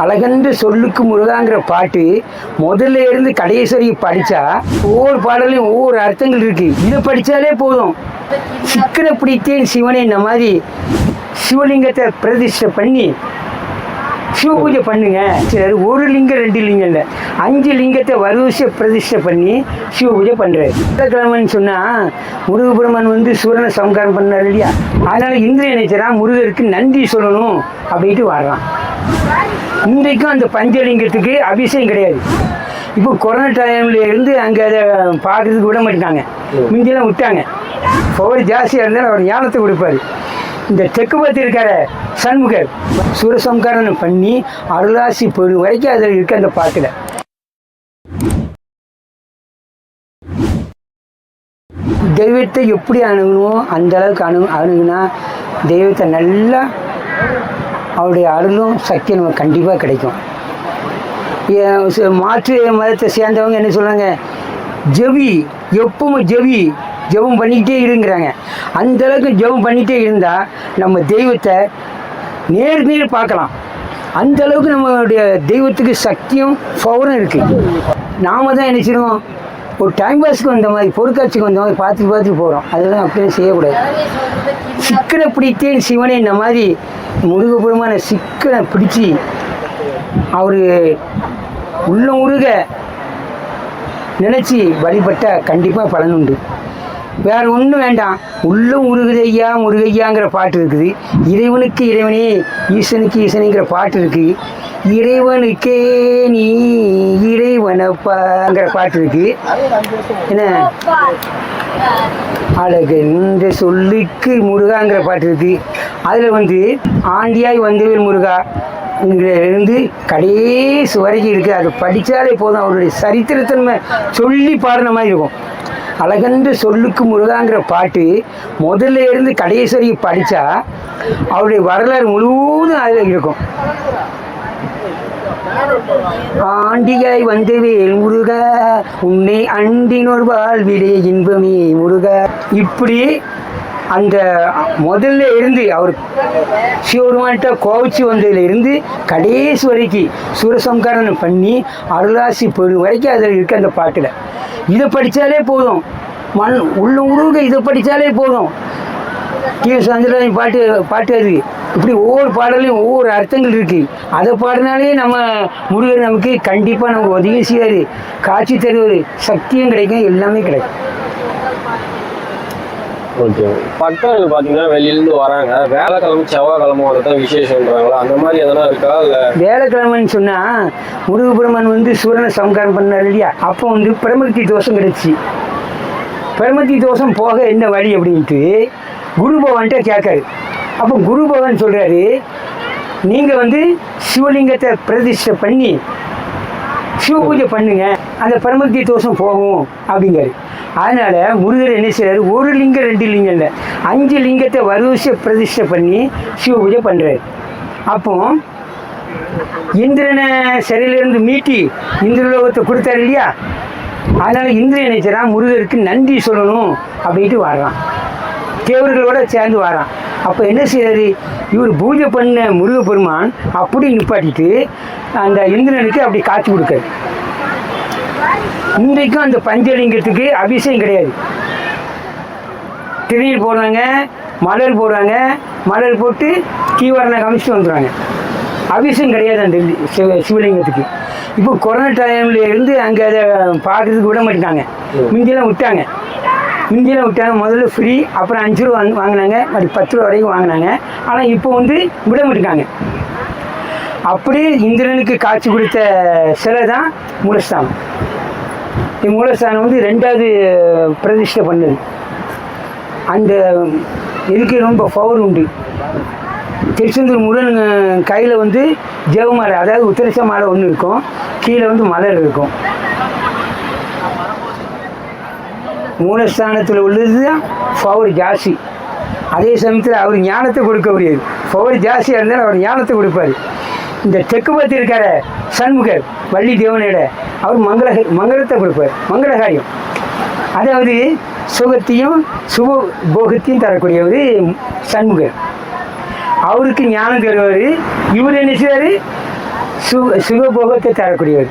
அழகென்று சொல்லுக்கு முருகாங்கிற பாட்டு முதல்ல இருந்து கடைசி வரைக்கும் படித்தா ஒவ்வொரு பாடலையும் ஒவ்வொரு அர்த்தங்கள் இருக்குது. இதை படித்தாலே போதும். சிக்கனை பிடித்தேன் சிவனை இந்த மாதிரி சிவலிங்கத்தை பிரதிஷ்டை பண்ணி சிவ பூஜை பண்ணுங்க. சரி, ஒரு லிங்கம் 2 லிங்கம் இல்லை, 5 லிங்கத்தை வரிசையை பிரதிஷ்டை பண்ணி சிவ பூஜை பண்ணுறாரு. கிழமைன்னு சொன்னால் முருகபெருமான் சூரனை சம்காரம் பண்ணார் இல்லையா, அதனால் இந்திரன் நினைச்சான் முருகருக்கு நன்றி சொல்லணும் அப்படின்ட்டு வர்றான். இன்றைக்கும் அந்த பஞ்சலிங்கத்துக்கு அபிஷேகம் கிடையாது. இப்போ கொரோனா டைம்ல இருந்து அங்கே அதை பார்க்கறதுக்கு விட மாட்டாங்க. முந்தியெல்லாம் விட்டாங்க. பவர் ஜாஸ்தியாக இருந்தாலும் அவர் ஞானத்தை கொடுப்பார். இந்த தெற்கு பற்றி இருக்கிற சண்முகர் சூரசம்காரம் பண்ணி அருளாசி போடும் வரைக்கும் அதில் இருக்க அந்த பாட்டில் தெய்வத்தை எப்படி அணுகணும் அந்த அளவுக்கு அணுகுனா தெய்வத்தை நல்லா அவருடைய அருளும் சக்தியும் நமக்கு கண்டிப்பாக கிடைக்கும். மாற்று மதத்தை சேர்ந்தவங்க என்ன சொல்கிறாங்க, ஜெபி எப்பவும் ஜெபம் பண்ணிக்கிட்டே இருங்கிறாங்க. அந்த அளவுக்கு ஜெபம் பண்ணிகிட்டே இருந்தால் நம்ம தெய்வத்தை நேர் பார்க்கலாம். அந்த அளவுக்கு நம்மளுடைய தெய்வத்துக்கு சக்தியும் பவரும் இருக்குது. நாம் தான் என்ன செய்யணும், ஒரு டைம் பாஸ்க்கு வந்த மாதிரி பொருட்காட்சிக்கு வந்த மாதிரி பார்த்துட்டு போகிறோம். அதெல்லாம் அப்படியே செய்யக்கூடாது. சிக்கனை பிடித்தேன் சிவனை இந்த மாதிரி முருகபெருமான சிக்கனை பிடிச்சி அவர் உள்ள முருக நினச்சி வழிபட்டால் கண்டிப்பாக பலன் உண்டு. வேறு ஒன்றும் வேண்டாம். உள்ளம் முருகையா முருகையாங்கிற பாட்டு இருக்குது. இறைவனுக்கு இறைவனே ஈசனுக்கு ஈசனுங்கிற பாட்டு இருக்குது. இறைவனுக்கே நீ இறைவனப்பாங்கிற பாட்டு இருக்குது. என்ன அழகென்ற சொல்லுக்கு முருகாங்கிற பாட்டு இருக்குது. அதில் ஆண்டியாய் வந்தவேல் முருகா இருந்து கடைசி வரைக்கும் இருக்குது. அது படித்தாலே போதும். அவருடைய சரித்திரத்தன்மை சொல்லி பாடின மாதிரி இருக்கும். அழகென்று சொல்லுக்கு முருகாங்கிற பாட்டு முதல்ல இருந்து கடைசி வரைக்கும் படித்தா அவருடைய வரலாறு முழுவதும் அதில் இருக்கும். ஆண்டியாய் வந்தவேல் முருகா உன்னை அண்டினோர் வாழ்விடே இன்பமே முருகா. இப்படி அந்த முதல்ல இருந்து அவர் சிவருமான்கிட்ட கோவிச்சு வந்ததுல இருந்து கடைசி வரைக்கும் சூரசம்காரம் பண்ணி அருளாசி போடும் வரைக்கும் அதில் இருக்க அந்த பாட்டில். இதை படித்தாலே போதும். உள்ள உருக இதை படித்தாலே போதும். சந்திரன் பாட்டு அது இப்படி ஒவ்வொரு பாடலையும் ஒவ்வொரு அர்த்தங்கள் இருக்குது. அதை பாடினாலே நம்ம முருகர் நமக்கு கண்டிப்பாக நமக்கு உதவி செய்வார், காட்சி தருவார், சக்தியும் கிடைக்கும், எல்லாமே கிடைக்கும். ஓகே, பக்தர்கள் பார்த்தீங்கன்னா வெளியிலேருந்து வராங்க, வேலைக்கிழமை செவ்வாய்க்கிழமை வரதான் விசேஷம்ன்றாங்களா, அந்த மாதிரி எதனா இருக்கா? இல்லை வேலைக்கிழமைன்னு சொன்னால் முருகபெருமான் சூரனை சம்காரம் பண்ணார் இல்லையா, அப்போ பிரமத்தி தோஷம் கிடைச்சி. பிரமத்தி தோஷம் போக என்ன வழி அப்படின்ட்டு குரு பகவான்கிட்ட கேட்காரு. அப்போ குரு பகவான் சொல்கிறாரு, நீங்கள் சிவலிங்கத்தை பிரதிஷ்டை பண்ணி சிவ பூஜை பண்ணுங்க, அந்த பிரமத்தி தோஷம் போகும் அப்படிங்காரு. அதனால் முருகர் என்ன செய்கிறாரு, ஒரு லிங்கம் 2 லிங்கம் இல்லை, 5 லிங்கத்தை வரிசையை பிரதிஷ்டை பண்ணி சிவ பூஜை பண்ணுறாரு. அப்போ இந்திரனை சிறையிலிருந்து மீட்டி இந்திரலோகத்தை கொடுத்தாரு இல்லையா, அதனால் இந்திரன் நினைச்சான் முருகருக்கு நன்றி சொல்லணும் அப்படின்ட்டு வர்றான். தேவர்களோட சேர்ந்து வரான். அப்போ என்ன செய்யறாரு, இவர் பூஜை பண்ண முருகப்பெருமான் அப்படி நிப்பாட்டிட்டு அந்த இந்திரனுக்கு அப்படி காட்சி கொடுக்காரு. இன்றைக்கும் அந்த பஞ்சலிங்கத்துக்கு அபிஷேகம் கிடையாது. திருநீர் போடுறாங்க, மலர் போடுறாங்க, மலர் போட்டு தீவாரணை காமிச்சிட்டு வந்துடுவாங்க. அபிஷேகம் கிடையாது அந்த சிவலிங்கத்துக்கு. இப்போ கொரோனா டைம்ல இருந்து அங்கே அதை பார்க்கறதுக்கு விட மாட்டாங்க. முந்தியெல்லாம் விட்டாங்க. முதல்ல ஃப்ரீ, அப்புறம் 5 ரூபா வாங்கினாங்க, மறுபடி 10 ரூபா வரைக்கும் வாங்கினாங்க. ஆனால் இப்போ விட மாட்டாங்க. அப்படியே இந்திரனுக்கு காட்சி கொடுத்த சிலை தான் மூலஸ்தானம். மூலஸ்தானம் 2வது பிரதிஷ்டை பண்ணுது. அந்த இதுக்கு ரொம்ப பவர் உண்டு. திருச்செந்தூர் முருகன் கையில் ஜெவமாலை, அதாவது உத்தரச மாலை ஒன்று இருக்கும், கீழே மலர் இருக்கும். மூலஸ்தானத்தில் உள்ளது தான் பவர் ஜாஸ்தி. அதே சமயத்தில் அவர் ஞானத்தை கொடுக்க முடியாது. பவர் ஜாஸ்தியாக இருந்தாலும் அவர் ஞானத்தை கொடுப்பார். இந்த தெற்கு பற்றி இருக்கிற சண்முகர் வள்ளி தேவனோட அவர் மங்களத்தை கொடுப்பார், மங்களகாரியம். அதாவது சுகத்தையும் சுப போகத்தையும் தரக்கூடியவர் சண்முகர். அவருக்கு ஞானம் தருவார். இவர் என்ன செய்வார், சுகபோகத்தை தரக்கூடியவர்.